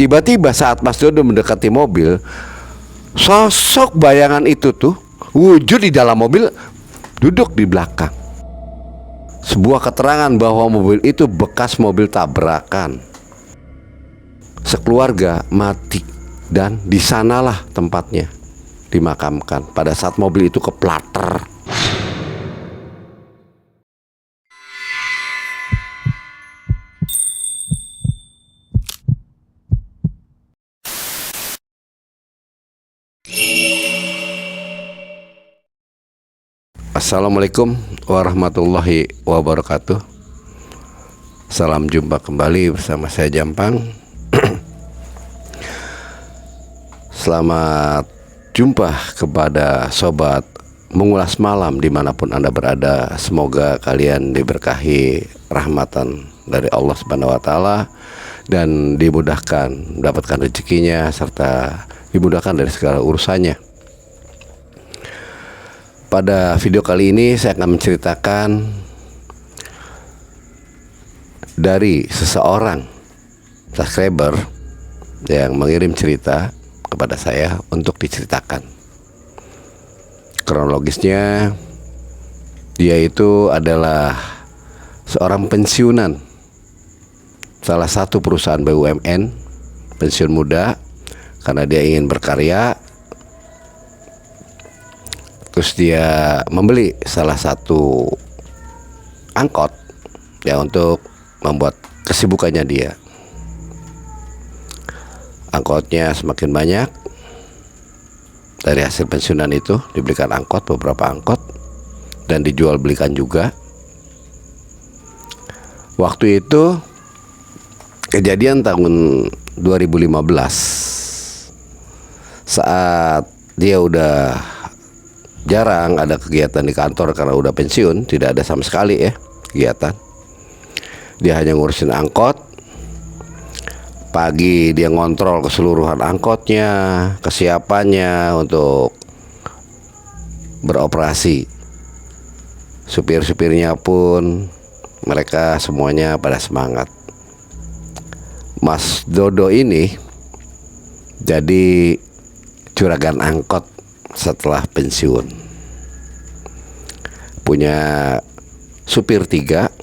Tiba-tiba saat Mas Dodo mendekati mobil, sosok bayangan itu tuh wujud di dalam mobil, duduk di belakang. Sebuah keterangan bahwa mobil itu bekas mobil tabrakan. Sekeluarga mati dan di sanalah tempatnya dimakamkan pada saat mobil itu keplater. Assalamualaikum warahmatullahi wabarakatuh. Salam jumpa kembali bersama saya Jampang. Selamat jumpa kepada sobat mengulas malam dimanapun Anda berada. Semoga kalian diberkahi rahmatan dari Allah Subhanahu wa Ta'ala dan dimudahkan mendapatkan rezekinya serta dimudahkan dari segala urusannya. Pada video kali ini saya akan menceritakan dari seseorang subscriber yang mengirim cerita kepada saya untuk diceritakan. Kronologisnya, dia itu adalah seorang pensiunan salah satu perusahaan BUMN, pensiun muda karena dia ingin berkarya. Terus dia membeli salah satu angkot ya untuk membuat kesibukannya dia. Angkotnya semakin banyak. Dari hasil pensiunan itu dibelikan angkot, beberapa angkot, dan dijual belikan juga. Waktu itu kejadian tahun 2015, saat dia udah jarang ada kegiatan di kantor karena udah pensiun, tidak ada sama sekali ya kegiatan. Dia hanya ngurusin angkot. Pagi dia ngontrol keseluruhan angkotnya, kesiapannya untuk beroperasi. Supir-supirnya pun mereka semuanya pada semangat. Mas Dodo ini jadi juragan angkot setelah pensiun. Punya supir 3.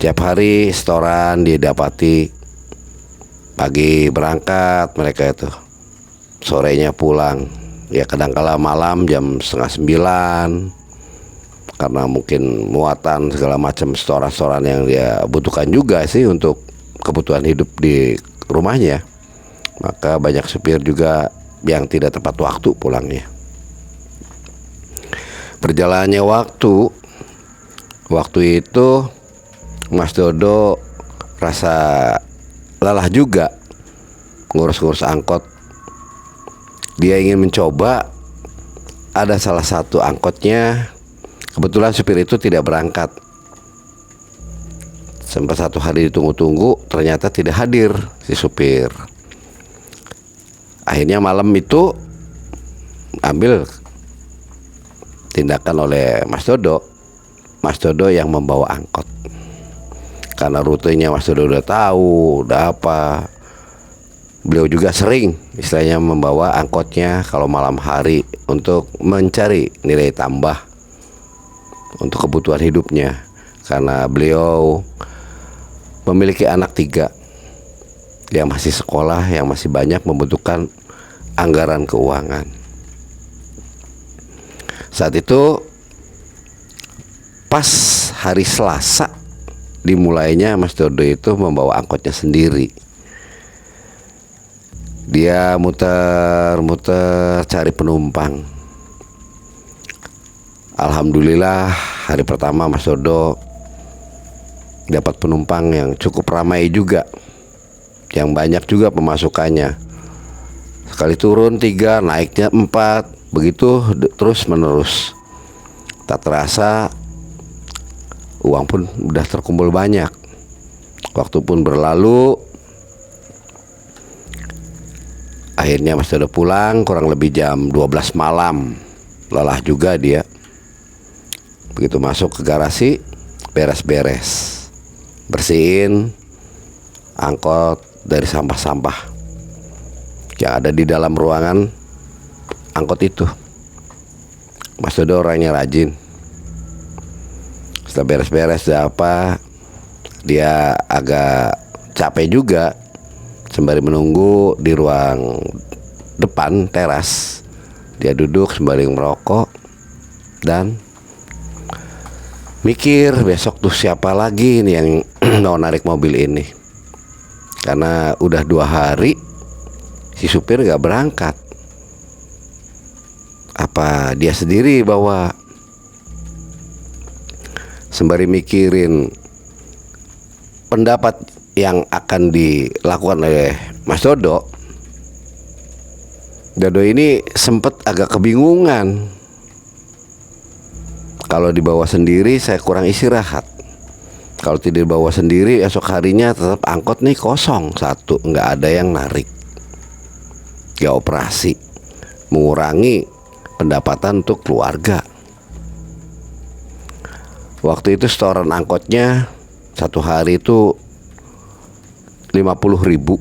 Tiap hari setoran dia dapati. Pagi berangkat mereka itu, sorenya pulang. Ya kadangkala malam jam 8:30 karena mungkin muatan segala macam setoran-setoran yang dia butuhkan juga sih untuk kebutuhan hidup di rumahnya. Maka banyak supir juga yang tidak tepat waktu pulangnya. Berjalannya waktu itu Mas Dodo rasa lelah juga ngurus-ngurus angkot. Dia ingin mencoba. Ada salah satu angkotnya, kebetulan supir itu tidak berangkat. Sempat satu hari ditunggu-tunggu, ternyata tidak hadir si supir. Akhirnya malam itu ambil tindakan oleh Mas Dodo. Mas Dodo yang membawa angkot. Karena rutenya Mas Dodo udah tahu, udah apa. Beliau juga sering istilahnya membawa angkotnya kalau malam hari untuk mencari nilai tambah untuk kebutuhan hidupnya. Karena beliau memiliki anak 3 yang masih sekolah, yang masih banyak membutuhkan anggaran keuangan. Saat itu pas hari Selasa dimulainya Mas Dodo itu membawa angkotnya sendiri. Dia muter-muter cari penumpang. Alhamdulillah hari pertama Mas Dodo dapat penumpang yang cukup ramai juga, yang banyak juga pemasukannya. Sekali turun 3, naiknya 4, begitu terus menerus. Tak terasa uang pun udah terkumpul banyak. Waktu pun berlalu. Akhirnya Mas Dodo pulang kurang lebih jam 12 malam. Lelah juga dia. Begitu masuk ke garasi, beres-beres, bersihin angkot dari sampah-sampah yang ada di dalam ruangan angkot itu. Mas Dodo orangnya rajin. Setelah beres-beres dia agak capek juga. Sembari menunggu di ruang depan teras, dia duduk sembari merokok dan mikir besok tuh siapa lagi nih yang mau narik mobil ini. Karena udah 2 hari si supir gak berangkat. Apa dia sendiri bawa? Sembari mikirin pendapat yang akan dilakukan oleh Mas Dodo ini sempet agak kebingungan. Kalau dibawa sendiri saya kurang istirahat. Kalau tidak dibawa sendiri esok harinya tetap angkot nih kosong satu, nggak ada yang narik. Ya operasi, mengurangi pendapatan untuk keluarga. Waktu itu setoran angkotnya satu hari itu 50.000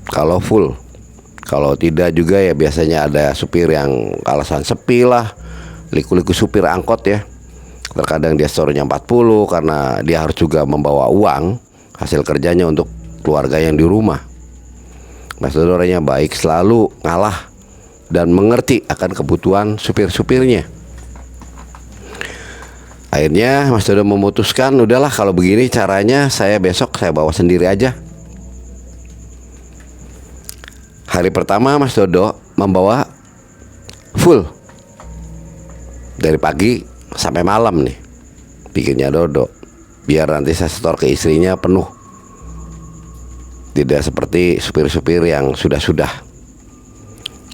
kalau full. Kalau tidak juga ya biasanya ada supir yang alasan sepi lah, liku-liku supir angkot ya. Terkadang dia setornya 40 karena dia harus juga membawa uang hasil kerjanya untuk keluarga yang di rumah. Mas Dodo orangnya baik, selalu ngalah dan mengerti akan kebutuhan supir-supirnya. Akhirnya Mas Dodo memutuskan, udahlah kalau begini caranya besok saya bawa sendiri aja. Hari pertama Mas Dodo membawa full dari pagi sampai malam nih. Pikirnya Dodo, biar nanti saya setor ke istrinya penuh. Tidak seperti supir-supir yang sudah-sudah.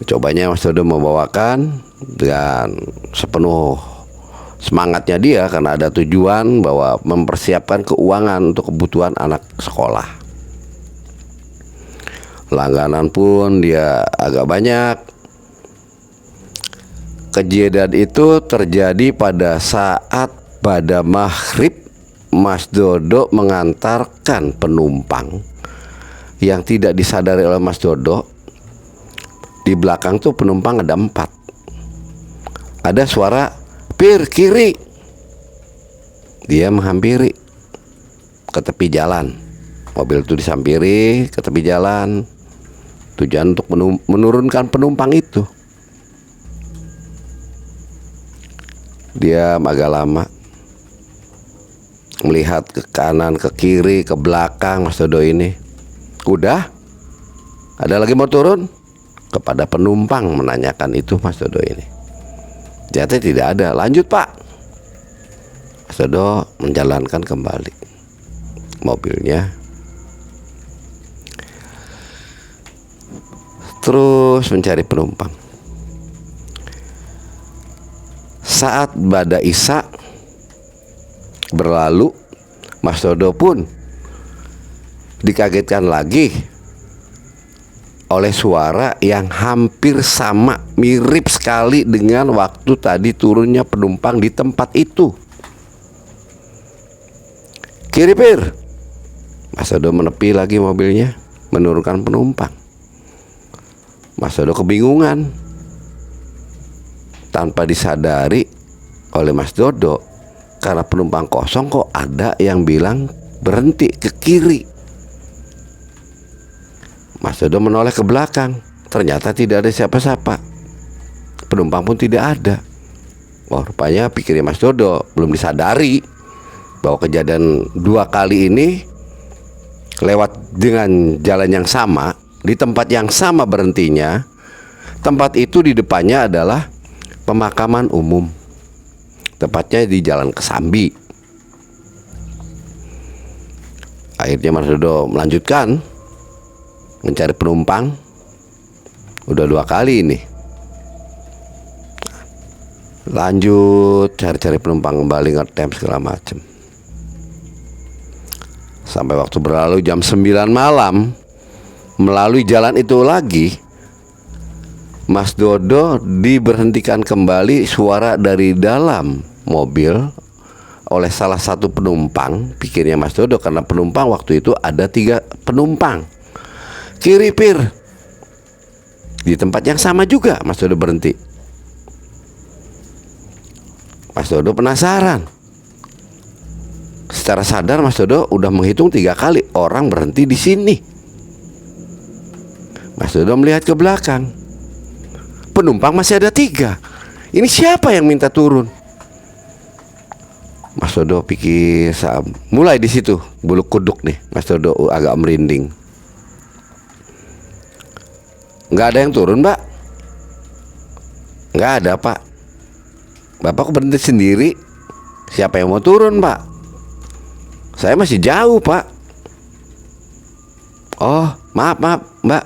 Cobanya Mas Dodo membawakan dan sepenuh semangatnya dia karena ada tujuan bahwa mempersiapkan keuangan untuk kebutuhan anak sekolah. Langganan pun dia agak banyak. Kejadian itu terjadi pada saat pada maghrib Mas Dodo mengantarkan penumpang yang tidak disadari oleh Mas Dodo. Di belakang tuh penumpang ada 4. Ada suara "Pir, kiri." Dia menghampiri ke tepi jalan. Mobil itu disampiri ke tepi jalan. Tujuan untuk menurunkan penumpang itu. Dia agak lama melihat ke kanan, ke kiri, ke belakang Mas Dodo ini. Udah? Ada lagi mau turun? Kepada penumpang menanyakan itu Mas Dodo ini. Ternyata tidak ada. Lanjut Pak. Mas Dodo menjalankan kembali mobilnya. Terus mencari penumpang. Saat bada Isya berlalu, Mas Dodo pun dikagetkan lagi oleh suara yang hampir sama, mirip sekali dengan waktu tadi turunnya penumpang di tempat itu. "Kiri, Pir." Mas Dodo menepi lagi mobilnya, menurunkan penumpang. Mas Dodo kebingungan. Tanpa disadari oleh Mas Dodo, karena penumpang kosong kok ada yang bilang berhenti ke kiri. Mas Dodo menoleh ke belakang. Ternyata tidak ada siapa-siapa. Penumpang pun tidak ada. Oh, rupanya pikirnya Mas Dodo belum disadari bahwa kejadian 2 kali ini lewat dengan jalan yang sama, di tempat yang sama berhentinya. Tempat itu di depannya adalah pemakaman umum, tepatnya di Jalan Kesambi. Akhirnya Mas Dodo melanjutkan mencari penumpang. Udah 2 kali ini. Lanjut cari-cari penumpang kembali, ngetem segala macam. Sampai waktu berlalu jam 9 malam, melalui jalan itu lagi, Mas Dodo diberhentikan kembali suara dari dalam mobil oleh salah satu penumpang, pikirnya Mas Dodo, karena penumpang waktu itu ada 3 penumpang. Kiripir di tempat yang sama juga Mas Dodo berhenti. Mas Dodo penasaran. Secara sadar Mas Dodo udah menghitung 3 kali orang berhenti di sini. Mas Dodo melihat ke belakang. Penumpang masih ada 3. Ini siapa yang minta turun? Mas Dodo pikir, mulai di situ bulu kuduk nih. Mas Dodo agak merinding. Nggak ada yang turun, Mbak? Nggak ada, Pak. Bapak kok berhenti sendiri? Siapa yang mau turun, Pak? Saya masih jauh, Pak. Oh, maaf, Mbak.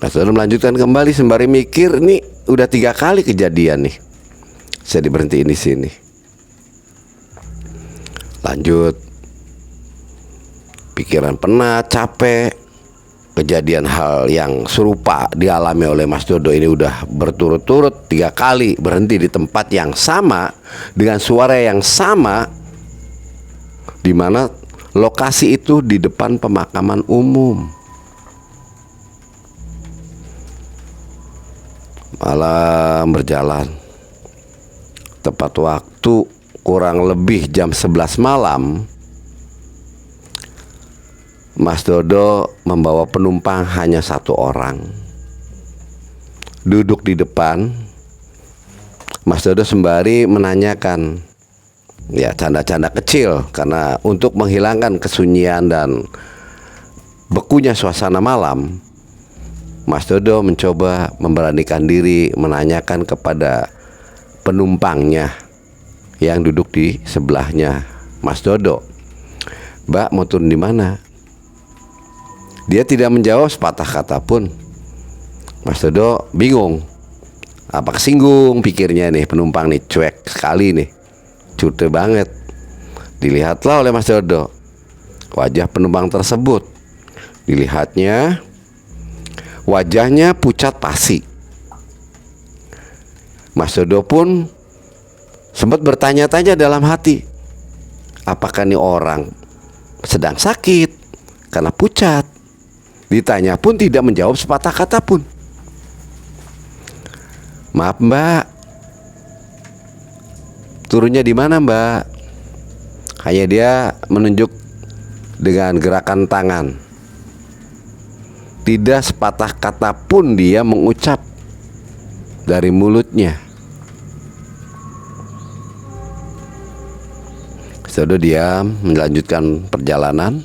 Mas Dodo melanjutkan kembali sembari mikir, nih udah 3 kali kejadian nih. Saya diberhentiin di sini. Lanjut. Pikiran penat, capek. Kejadian hal yang serupa dialami oleh Mas Dodo ini udah berturut-turut 3 kali berhenti di tempat yang sama dengan suara yang sama, di mana lokasi itu di depan pemakaman umum. Malam berjalan. Tepat waktu kurang lebih jam 11 malam, Mas Dodo membawa penumpang hanya 1 orang. Duduk di depan, Mas Dodo sembari menanyakan, ya canda-canda kecil, karena untuk menghilangkan kesunyian dan bekunya suasana malam, Mas Dodo mencoba memberanikan diri menanyakan kepada penumpangnya yang duduk di sebelahnya Mas Dodo, "Mbak, mau turun di mana?" Dia tidak menjawab sepatah kata pun. Mas Dodo bingung. Apa kesinggung pikirnya nih, penumpang nih cuek sekali nih, cute banget. Dilihatlah oleh Mas Dodo wajah penumpang tersebut. Dilihatnya, wajahnya pucat pasi. Mas Dodo pun sempat bertanya-tanya dalam hati, apakah nih orang sedang sakit karena pucat? Ditanya pun tidak menjawab sepatah kata pun. "Maaf, Mbak, turunnya di mana, Mbak?" Hanya dia menunjuk dengan gerakan tangan. Tidak sepatah kata pun dia mengucap dari mulutnya. Sudah diam, melanjutkan perjalanan.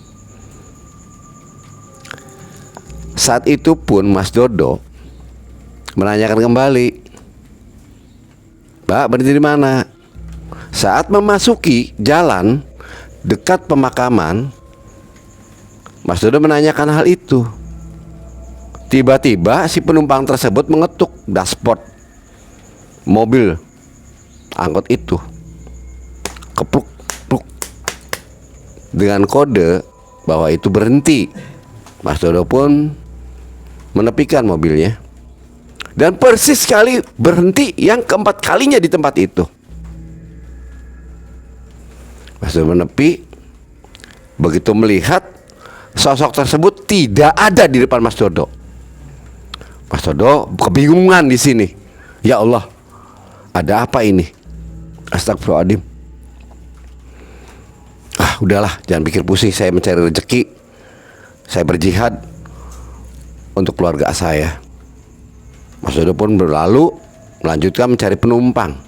Saat itu pun Mas Dodo menanyakan kembali, "Mbak, berhenti di mana?" Saat memasuki jalan dekat pemakaman, Mas Dodo menanyakan hal itu. Tiba-tiba si penumpang tersebut mengetuk dashboard mobil angkot itu. Kepluk, pluk, dengan kode bahwa itu berhenti. Mas Dodo pun menepikan mobilnya dan persis sekali berhenti yang keempat kalinya di tempat itu. Mas Dodo menepi. Begitu melihat sosok tersebut tidak ada di depan Mas Dodo. Mas Dodo kebingungan di sini. Ya Allah, ada apa ini? Astagfirullahaladzim. Udahlah, jangan pikir pusing. Saya mencari rezeki. Saya berjihad untuk keluarga saya. Mas Dodo pun berlalu melanjutkan mencari penumpang.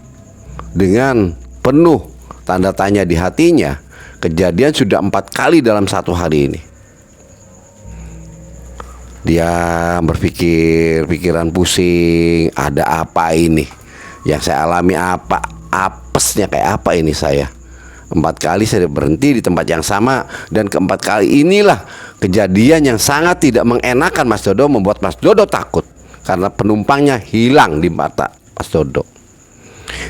Dengan penuh tanda tanya di hatinya, kejadian sudah 4 kali dalam 1 hari ini. Dia berpikir, pikiran pusing, ada apa ini yang saya alami, apa apesnya, kayak apa ini saya. 4 kali saya berhenti di tempat yang sama, dan keempat kali inilah kejadian yang sangat tidak mengenakan Mas Dodo, membuat Mas Dodo takut karena penumpangnya hilang di mata Mas Dodo.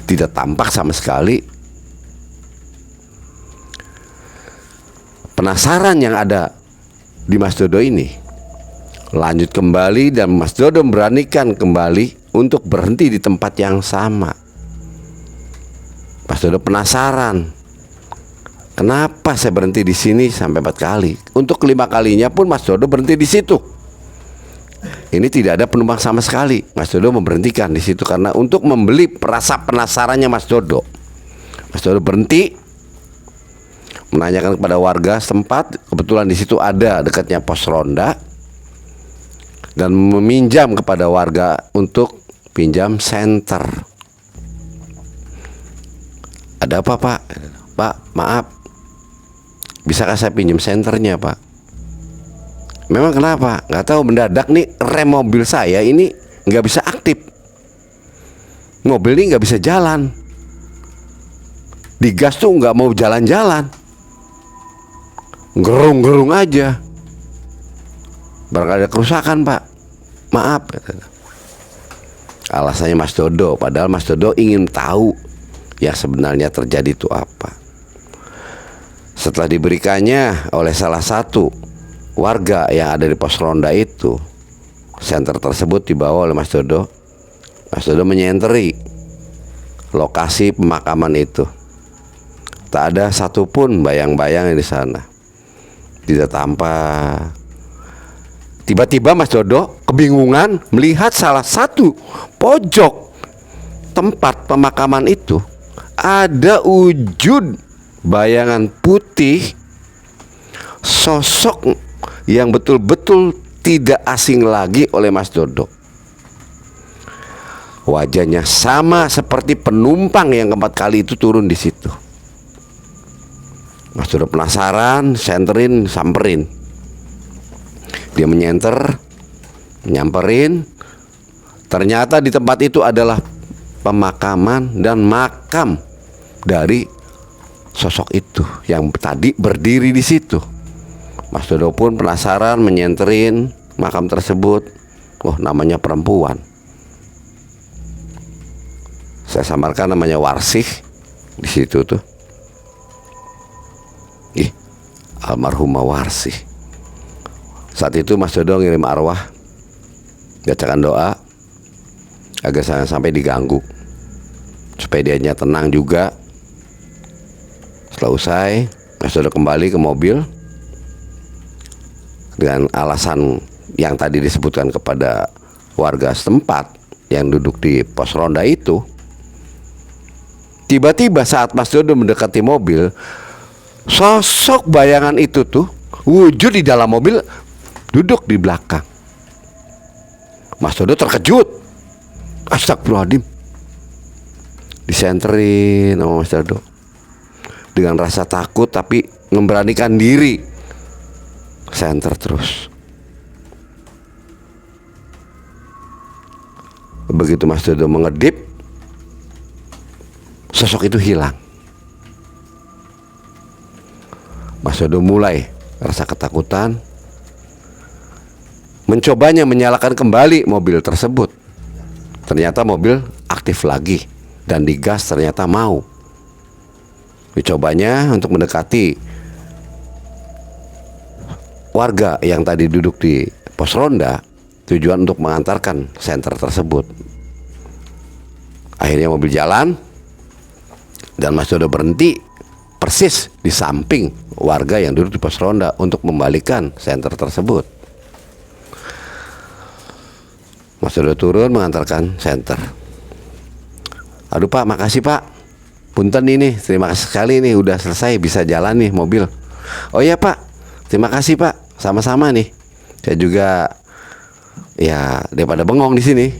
Tidak tampak sama sekali. Penasaran yang ada di Mas Dodo ini lanjut kembali, dan Mas Dodo memberanikan kembali untuk berhenti di tempat yang sama. Mas Dodo penasaran Kenapa saya berhenti di sini sampai 4 kali? Untuk kelima kalinya pun Mas Dodo berhenti di situ. Ini tidak ada penumpang sama sekali. Mas Dodo memberhentikan di situ karena untuk membeli rasa penasarannya Mas Dodo. Mas Dodo berhenti, menanyakan kepada warga setempat. Kebetulan di situ ada dekatnya pos ronda, dan meminjam kepada warga untuk pinjam senter. Ada apa, Pak? Pak, maaf, bisakah saya pinjam senternya, Pak? Memang kenapa? Nggak tahu, mendadak nih rem mobil saya ini nggak bisa aktif. Mobil ini nggak bisa jalan. Digas tuh nggak mau jalan-jalan, gerung-gerung aja. Barangkali ada kerusakan, Pak. Maaf. Alasannya Mas Dodo, padahal Mas Dodo ingin tahu yang sebenarnya terjadi itu apa. Setelah diberikannya oleh salah satu warga yang ada di pos ronda itu, senter tersebut dibawa oleh Mas Dodo. Mas Dodo menyenteri lokasi pemakaman itu. Tak ada satupun bayang-bayang di sana. Tidak tampak. Tiba-tiba Mas Dodo kebingungan melihat salah satu pojok tempat pemakaman itu ada wujud bayangan putih, sosok yang betul-betul tidak asing lagi oleh Mas Dodo. Wajahnya sama seperti penumpang yang keempat kali itu turun di situ. Mas Dodo penasaran, senterin, samperin. Dia menyenter, nyamperin. Ternyata di tempat itu adalah pemakaman dan makam dari sosok itu yang tadi berdiri di situ. Mas Dodo pun penasaran, menyenterin makam tersebut. Oh, namanya perempuan. Saya samarkan namanya Warsih di situ tuh. Almarhumah Warsih. Saat itu Mas Dodo ngirim arwah, bacakan doa agar saya sampai diganggu, supaya dianya tenang juga. Setelah usai, Mas Dodo kembali ke mobil dengan alasan yang tadi disebutkan kepada warga setempat yang duduk di pos ronda itu. Tiba-tiba saat Mas Dodo mendekati mobil, sosok bayangan itu tuh wujud di dalam mobil, duduk di belakang. Mas Dodo terkejut. Astagfirullahaladzim. Disenterin sama Mas Dodo dengan rasa takut, tapi memberanikan diri senter terus. Begitu Mas Dodo mengedip, sosok itu hilang. Mas Dodo mulai rasa ketakutan, mencobanya menyalakan kembali mobil tersebut. Ternyata mobil aktif lagi dan digas, ternyata mau. Dicobanya untuk mendekati warga yang tadi duduk di pos ronda, tujuan untuk mengantarkan senter tersebut. Akhirnya mobil jalan dan Mas Dodo berhenti persis di samping warga yang duduk di pos ronda untuk membalikan senter tersebut. Mas Dodo turun mengantarkan senter. Aduh Pak, makasih Pak. Punten ini, terima kasih sekali nih, udah selesai, bisa jalan nih mobil. Oh iya Pak, terima kasih Pak, sama-sama nih. Saya juga ya daripada bengong di sini.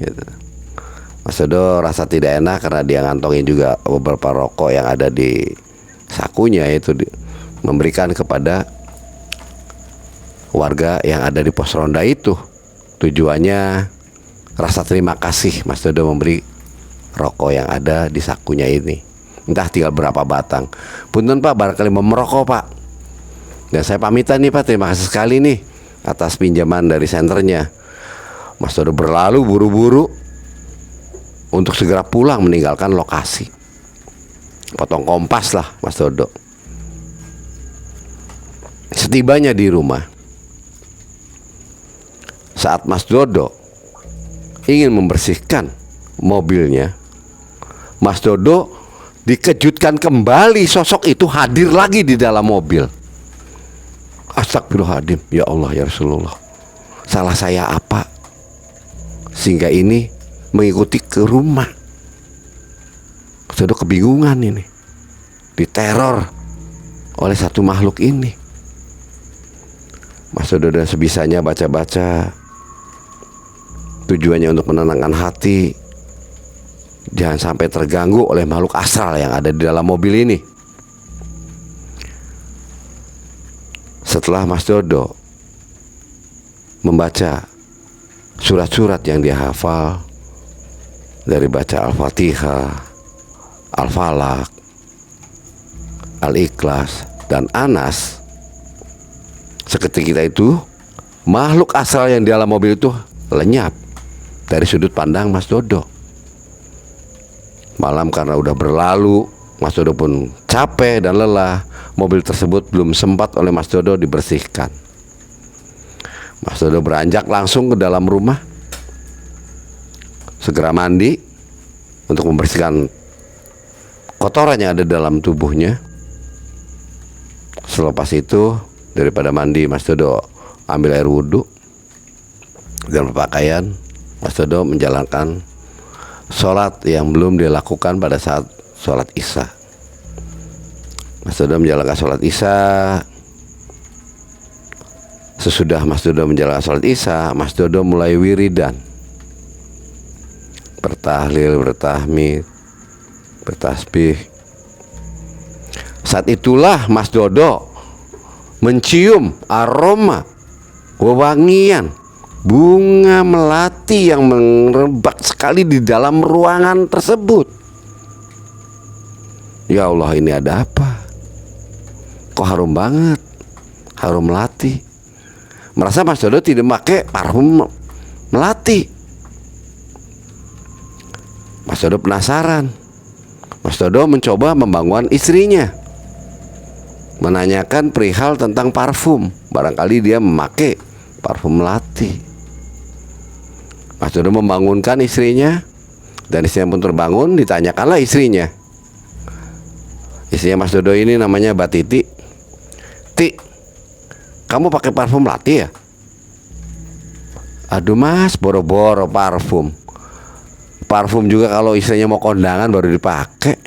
Mas Dodo rasa tidak enak karena dia ngantongin juga beberapa rokok yang ada di sakunya, itu memberikan kepada warga yang ada di pos ronda itu. Tujuannya rasa terima kasih Mas Dodo memberi rokok yang ada di sakunya ini. Entah tinggal berapa batang. Punten Pak, barangkali mau merokok Pak. Dan saya pamitan nih Pak, terima kasih sekali nih atas pinjaman dari senternya. Mas Dodo berlalu buru-buru untuk segera pulang meninggalkan lokasi. Potong kompas lah Mas Dodo. Setibanya di rumah, saat Mas Dodo ingin membersihkan mobilnya, Mas Dodo dikejutkan kembali sosok itu hadir lagi di dalam mobil. Astagfirullahaladzim, ya Allah ya Rasulullah, salah saya apa sehingga ini mengikuti ke rumah? Sudah kebingungan ini, diteror oleh satu makhluk ini. Mas Dodo sebisanya baca-baca, tujuannya untuk menenangkan hati, jangan sampai terganggu oleh makhluk astral yang ada di dalam mobil ini. Setelah Mas Dodo membaca surat-surat yang dia hafal, dari baca Al-Fatihah, Al-Falaq, Al-Ikhlas, dan Anas, seketika itu makhluk astral yang di dalam mobil itu lenyap dari sudut pandang Mas Dodo. Malam karena udah berlalu, Mas Dodo pun capek dan lelah. Mobil tersebut belum sempat oleh Mas Dodo dibersihkan. Mas Dodo beranjak langsung ke dalam rumah, segera mandi untuk membersihkan kotoran yang ada dalam tubuhnya. Selepas itu, daripada mandi, Mas Dodo ambil air wudhu dan berpakaian. Mas Dodo menjalankan sholat yang belum dilakukan pada saat sholat Isya. Mas Dodo menjalankan sholat Isya. Sesudah Mas Dodo menjalankan sholat Isya, Mas Dodo mulai wiridan, bertahlil, bertahmid, bertasbih. Saat itulah Mas Dodo mencium aroma wewangian bunga melati yang merebak sekali di dalam ruangan tersebut. Ya Allah, ini ada apa? Kok harum banget, harum melati. Merasa Mas Dodo tidak pakai parfum melati. Mas Dodo penasaran. Mas Dodo mencoba membangun istrinya, menanyakan perihal tentang parfum. Barangkali dia memakai parfum melati. Mas Dodo membangunkan istrinya, dan istrinya pun terbangun. Ditanyakanlah istrinya. Istrinya Mas Dodo ini namanya Mbak Titi. Ti, kamu pakai parfum melati ya? Aduh Mas, boro-boro parfum. Parfum juga kalau istrinya mau kondangan baru dipakai.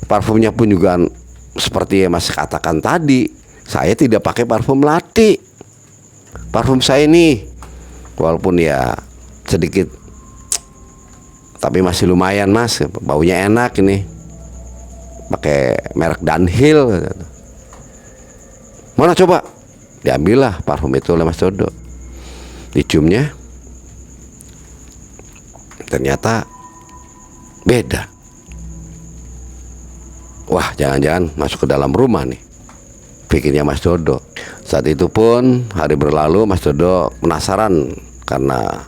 Parfumnya pun juga seperti yang Mas katakan tadi, saya tidak pakai parfum melati. Parfum saya ini walaupun ya sedikit, tapi masih lumayan Mas, baunya enak ini, pakai merek Dunhill. Mana coba? Diambillah parfum itu oleh Mas Dodo. Diciumnya, ternyata beda. Wah, jangan-jangan masuk ke dalam rumah nih, pikirnya Mas Dodo. Saat itu pun hari berlalu, Mas Dodo penasaran karena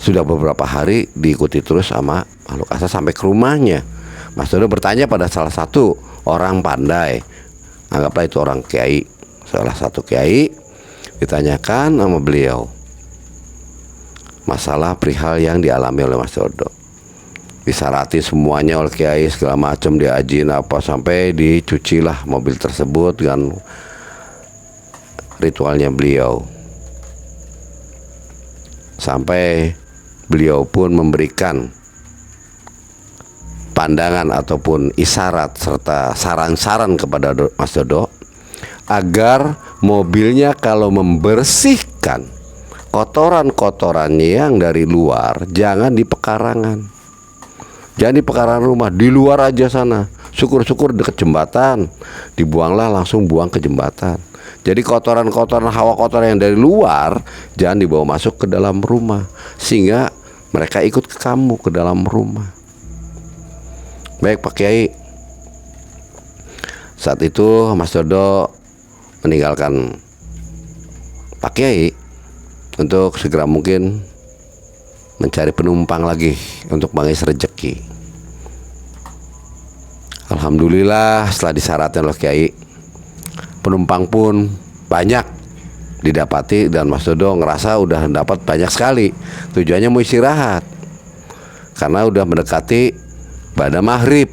sudah beberapa hari diikuti terus sama makhluk astral sampai ke rumahnya. Mas Dodo bertanya pada salah satu orang pandai, anggaplah itu orang kiai, salah satu kiai. Ditanyakan sama beliau masalah perihal yang dialami oleh Mas Dodo. Disarati semuanya oleh kiai, segala macam diajin apa, sampai dicucilah mobil tersebut dengan ritualnya beliau. Sampai beliau pun memberikan pandangan ataupun isyarat serta saran-saran kepada Mas Dodo agar mobilnya kalau membersihkan kotoran-kotorannya yang dari luar, jangan di pekarangan. Jangan di pekarangan rumah, di luar aja sana. Syukur-syukur dekat jembatan, dibuanglah, langsung buang ke jembatan. Jadi kotoran-kotoran, hawa kotoran yang dari luar jangan dibawa masuk ke dalam rumah, sehingga mereka ikut ke kamu ke dalam rumah. Baik Pak Kiai. Saat itu Mas Dodo meninggalkan Pak Kiai untuk segera mungkin mencari penumpang lagi untuk mengais rezeki. Alhamdulillah, setelah disyaratkan oleh Kiai, penumpang pun banyak didapati, dan Mas Dodo ngerasa udah dapat banyak sekali. Tujuannya mau istirahat karena udah mendekati pada maghrib.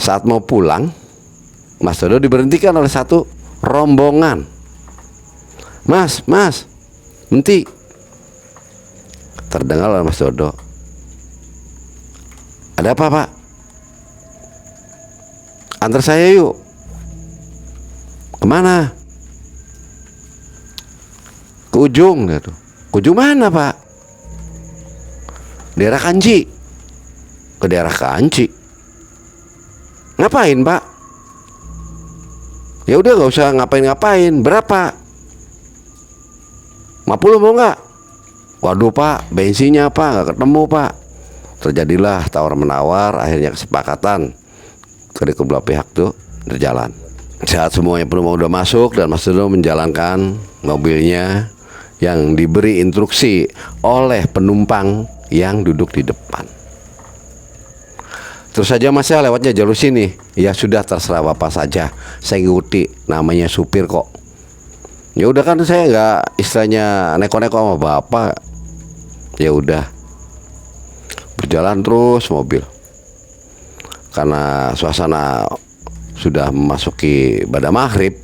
Saat mau pulang, Mas Dodo diberhentikan oleh satu rombongan. Mas, berhenti. Terdengar oleh Mas Dodo. Ada apa, Pak? Antar saya yuk. Kemana? Ke ujung gitu. Ke ujung mana, Pak? Daerah Kanci. Ke daerah Kanci. Ngapain, Pak? Ya udah, nggak usah ngapain-ngapain. Berapa? 50 mau nggak? Waduh, Pak, bensinnya apa? Nggak ketemu, Pak. Terjadilah tawar-menawar. Akhirnya kesepakatan kedua belah pihak tuh berjalan. Saat semuanya penumpang udah masuk dan Mas Dodo menjalankan mobilnya yang diberi instruksi oleh penumpang yang duduk di depan. Terus saja Mas, ya lewatnya jalur sini. Ya sudah, terserah Bapak saja. Saya ngikuti, namanya supir kok. Ya udah, kan saya nggak istilahnya neko-neko sama Bapak. Ya udah, berjalan terus mobil. Karena suasana sudah memasuki pada maghrib,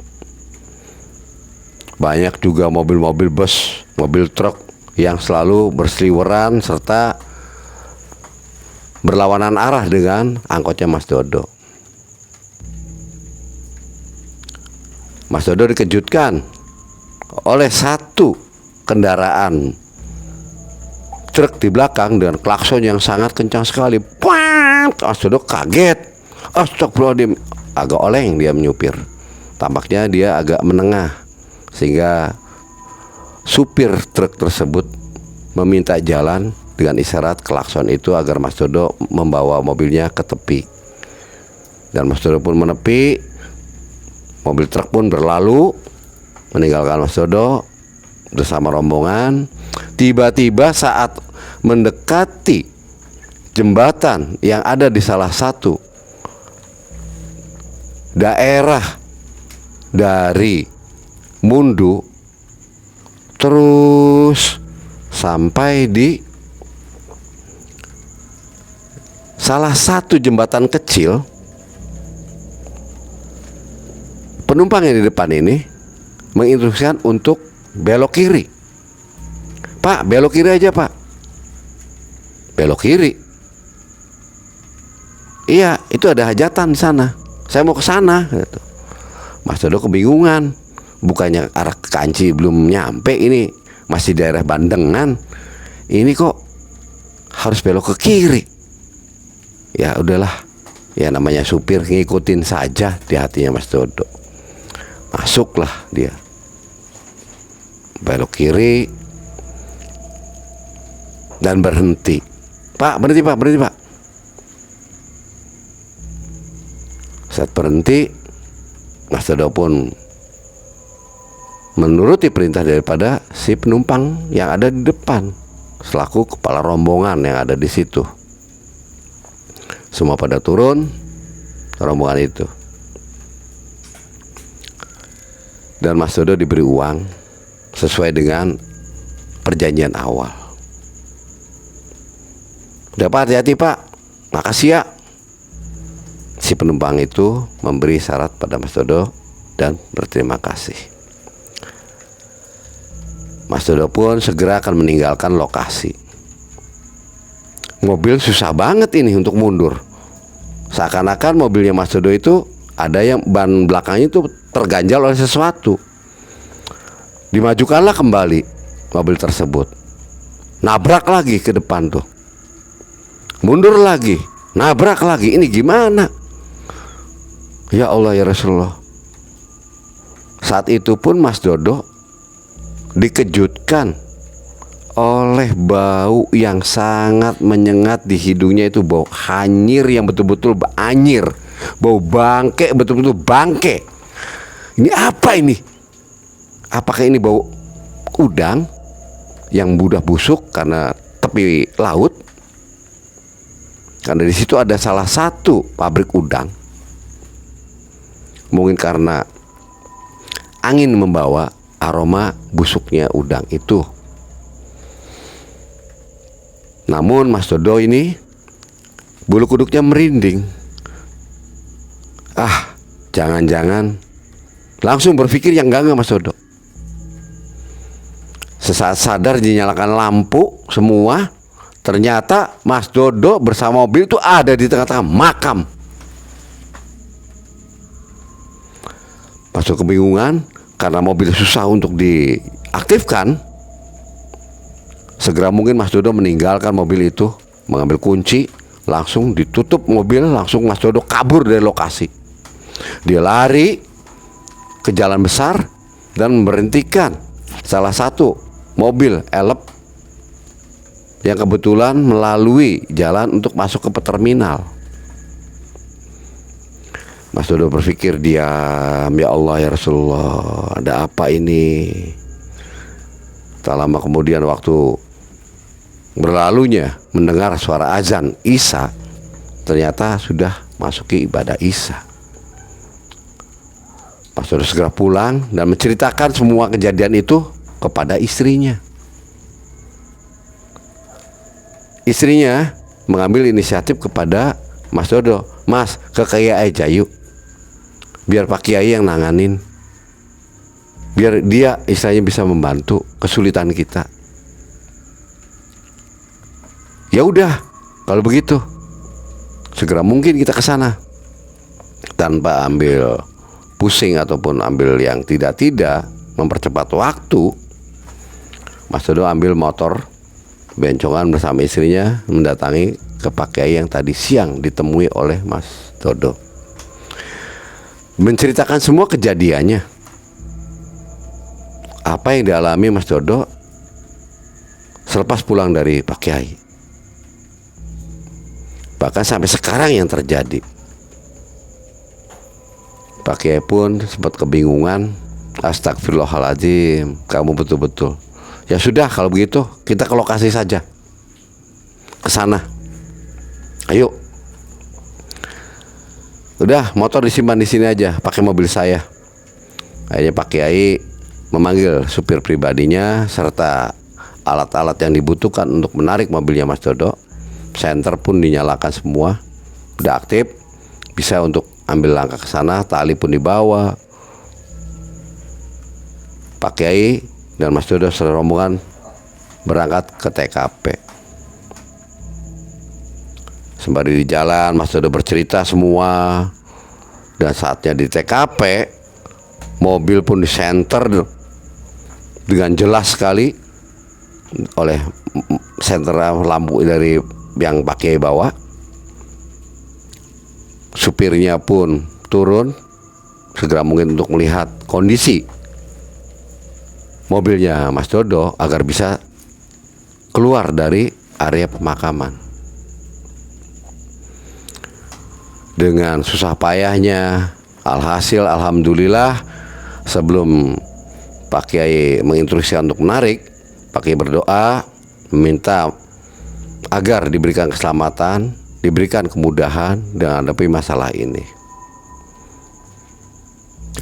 banyak juga mobil-mobil bus, mobil truk yang selalu berseliweran serta berlawanan arah dengan angkotnya Mas Dodo. Mas Dodo dikejutkan oleh satu kendaraan truk di belakang dengan klakson yang sangat kencang sekali. Mas Dodo kaget. Astagfirullahaladzim. Agak oleng dia menyupir. Tampaknya dia agak menengah, sehingga supir truk tersebut meminta jalan dengan isyarat klakson itu agar Mas Dodo membawa mobilnya ke tepi. Dan Mas Dodo pun menepi. Mobil truk pun berlalu meninggalkan Mas Dodo bersama rombongan. Tiba-tiba saat mendekati jembatan yang ada di salah satu daerah dari Mundu, terus sampai di salah satu jembatan kecil, penumpang yang di depan ini menginstruksikan untuk belok kiri. Pak, belok kiri aja, Pak. Belok kiri. Iya, itu ada hajatan di sana. Saya mau ke sana gitu. Mas Dodo kebingungan. Bukannya arah ke Kanci belum nyampe, ini masih daerah Bandengan. Ini kok harus belok ke kiri. Ya udahlah. Ya namanya supir, ngikutin saja di hatinya Mas Dodo. Masuklah dia. Belok kiri dan berhenti. Pak, berhenti, Pak, berhenti, Pak. Saat berhenti, Mas Dodo pun menuruti perintah daripada si penumpang yang ada di depan selaku kepala rombongan yang ada di situ. Semua pada turun rombongan itu. Dan Mas Dodo diberi uang sesuai dengan perjanjian awal. Udah, Pak, hati-hati, Pak. Makasih ya. Si penumpang itu memberi syarat pada Mas Dodo dan berterima kasih. Mas Dodo pun segera akan meninggalkan lokasi. Mobil susah banget ini untuk mundur. Seakan-akan mobilnya Mas Dodo itu ada yang ban belakangnya itu terganjal oleh sesuatu. Dimajukanlah kembali mobil tersebut. Nabrak lagi ke depan tuh. Mundur lagi, nabrak lagi. Ini gimana? Ya Allah, ya Rasulullah. Saat itu pun Mas Dodo dikejutkan oleh bau yang sangat menyengat di hidungnya. Itu bau hanyir yang betul-betul anyir, bau bangke, betul-betul bangke. Ini apa ini? Apakah ini bau udang yang mudah busuk karena tepi laut? Karena di situ ada salah satu pabrik udang. Mungkin karena angin membawa aroma busuknya udang itu. Namun Mas Dodo ini bulu kuduknya merinding. Jangan-jangan langsung berpikir yang enggak Mas Dodo. Sesaat sadar dinyalakan lampu semua, ternyata Mas Dodo bersama mobil itu ada di tengah-tengah makam. Masuk kebingungan karena mobil susah untuk diaktifkan. Segera mungkin Mas Dodo meninggalkan mobil itu, mengambil kunci, langsung ditutup mobil, langsung Mas Dodo kabur dari lokasi. Dia lari ke jalan besar dan memberhentikan salah satu mobil elep yang kebetulan melalui jalan untuk masuk ke terminal. Mas Dodo berpikir diam, ya Allah ya Rasulullah, ada apa ini? Tak lama kemudian waktu berlalunya mendengar suara azan Isya, ternyata sudah masuki ibadah Isya. Mas Dodo segera pulang dan menceritakan semua kejadian itu kepada istrinya. Istrinya mengambil inisiatif kepada Mas Dodo, Mas, ke Kiai aja yuk, biar Pak Kiai yang nanganin, biar dia istilahnya bisa membantu kesulitan kita. Ya udah, kalau begitu segera mungkin kita ke sana. Tanpa ambil pusing ataupun ambil yang tidak mempercepat waktu, Mas Dodo ambil motor bencongan bersama istrinya mendatangi ke Pak Kiai yang tadi siang ditemui oleh Mas Dodo, menceritakan semua kejadiannya, apa yang dialami Mas Dodo selepas pulang dari Pak Kiai, bahkan sampai sekarang yang terjadi. Pak Kiai pun sempat kebingungan. Astagfirullahaladzim, kamu betul-betul. Ya sudah, kalau begitu kita ke lokasi saja, ke sana. Ayo. Udah, motor disimpan di sini aja, pakai mobil saya. Akhirnya Pak Kiai memanggil supir pribadinya serta alat-alat yang dibutuhkan untuk menarik mobilnya Mas Dodo. Senter pun dinyalakan semua, udah aktif, bisa untuk ambil langkah ke sana. Tali pun dibawa. Pak Kiai dan Mas Dodo serombongan berangkat ke TKP. Sembari di jalan Mas Dodo bercerita semua, dan saatnya di TKP mobil pun disenter dengan jelas sekali oleh senter lampu dari yang Pak Kiai bawa. Supirnya pun turun segera mungkin untuk melihat kondisi mobilnya Mas Dodo agar bisa keluar dari area pemakaman. Dengan susah payahnya, alhasil alhamdulillah sebelum Pak Kiai menginstruksikan untuk menarik, Pak Kiai berdoa meminta agar diberikan keselamatan, diberikan kemudahan dengan menghadapi masalah ini.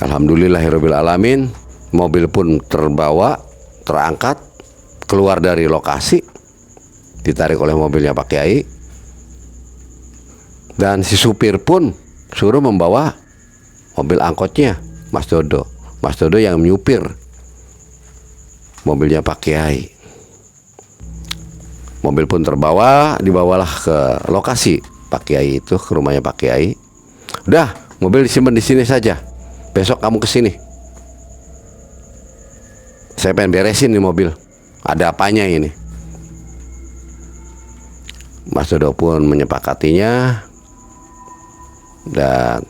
Alhamdulillahirabbil alamin, mobil pun terbawa, terangkat, keluar dari lokasi, ditarik oleh mobilnya Pak Kiai. Dan si supir pun suruh membawa mobil angkotnya Mas Dodo. Mas Dodo yang menyupir mobilnya Pak Kiai. Mobil pun dibawalah ke lokasi Pak Kiai itu, ke rumahnya Pak Kiai. Udah, mobil disimpan di sini saja. Besok kamu ke sini. Saya pengen beresin nih mobil. Ada apanya ini? Mas Dodo pun menyepakatinya, dan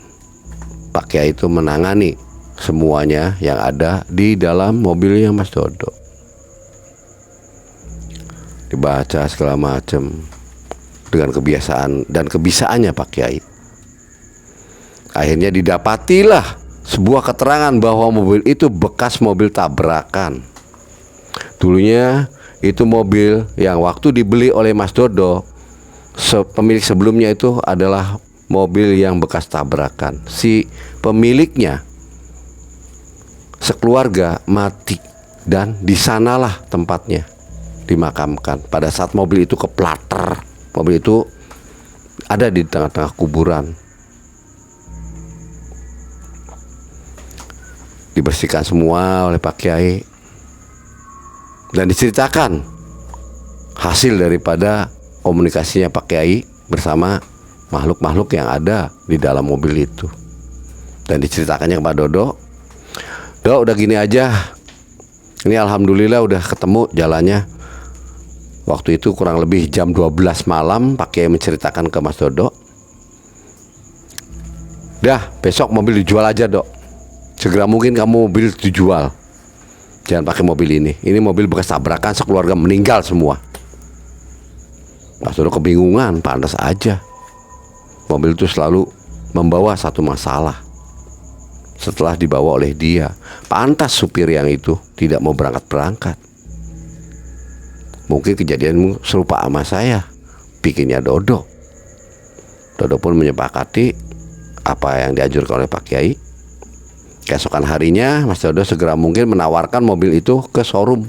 Pak Kiai itu menangani semuanya yang ada di dalam mobilnya Mas Dodo. Dibaca segala macam dengan kebiasaan dan kebisaannya Pak Kiai. Akhirnya didapatilah sebuah keterangan bahwa mobil itu bekas mobil tabrakan. Dulunya itu mobil yang waktu dibeli oleh Mas Dodo, pemilik sebelumnya itu adalah mobil yang bekas tabrakan. Si pemiliknya sekeluarga mati dan di sanalah tempatnya dimakamkan. Pada saat mobil itu keplater, mobil itu ada di tengah-tengah kuburan. dibersihkan semua oleh Pak Kiai dan diceritakan hasil daripada komunikasinya Pak Kiai bersama makhluk-makhluk yang ada di dalam mobil itu. Dan diceritakannya kepada Dodo, "Dok, udah gini aja. Ini alhamdulillah udah ketemu jalannya." Waktu itu kurang lebih jam 12 malam Pak Kiai menceritakan ke Mas Dodo, "Dah, besok mobil dijual aja, Dok. Segera mungkin kamu mobil dijual. Jangan pakai mobil ini. Ini mobil bekas tabrakan, sekeluarga meninggal semua." Mas Dodo kebingungan, pantas aja. Mobil itu selalu membawa satu masalah. Setelah dibawa oleh dia, pantas supir yang itu tidak mau berangkat-berangkat. Mungkin kejadianmu serupa sama saya, pikirnya Dodo. Dodo pun menyepakati apa yang dianjurkan oleh Pak Kiai. Keesokan harinya Mas Dodo segera mungkin menawarkan mobil itu ke showroom.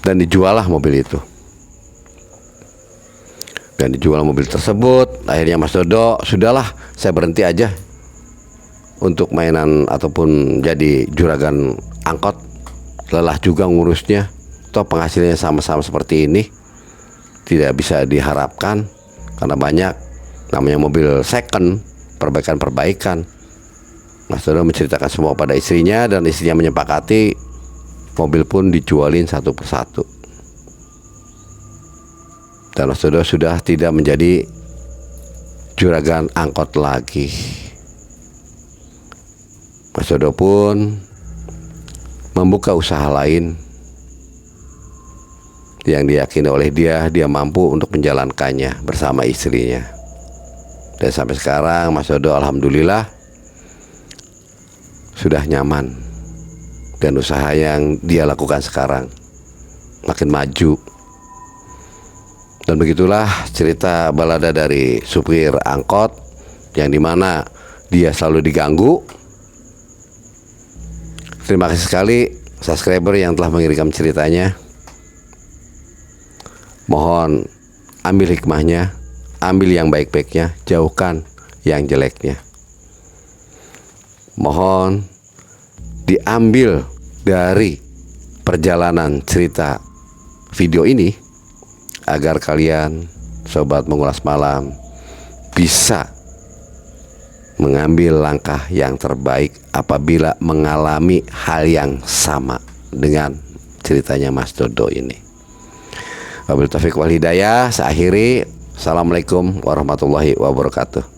Dan dijuallah mobil itu. Dan dijual mobil tersebut. Akhirnya Mas Dodo, "Sudahlah, saya berhenti aja untuk mainan ataupun jadi juragan angkot. Lelah juga ngurusnya. Toh penghasilannya sama-sama seperti ini. Tidak bisa diharapkan karena banyak namanya mobil second, perbaikan-perbaikan." Mas Dodo menceritakan semua pada istrinya dan istrinya menyepakati mobil pun dijualin satu persatu. Dan Mas Dodo sudah tidak menjadi juragan angkot lagi. Mas Dodo pun membuka usaha lain yang diyakini oleh dia mampu untuk menjalankannya bersama istrinya. Dan sampai sekarang Mas Dodo alhamdulillah sudah nyaman. Dan usaha yang dia lakukan sekarang makin maju. Dan begitulah cerita balada dari supir angkot yang dimana dia selalu diganggu. Terima kasih sekali subscriber yang telah mengirimkan ceritanya. Mohon ambil hikmahnya, ambil yang baik-baiknya, jauhkan yang jeleknya. Mohon diambil dari perjalanan cerita video ini agar kalian sobat mengulas malam bisa mengambil langkah yang terbaik apabila mengalami hal yang sama dengan ceritanya Mas Dodo ini. Wabillahi taufiq wal hidayah. Saya akhiri. Assalamualaikum warahmatullahi wabarakatuh.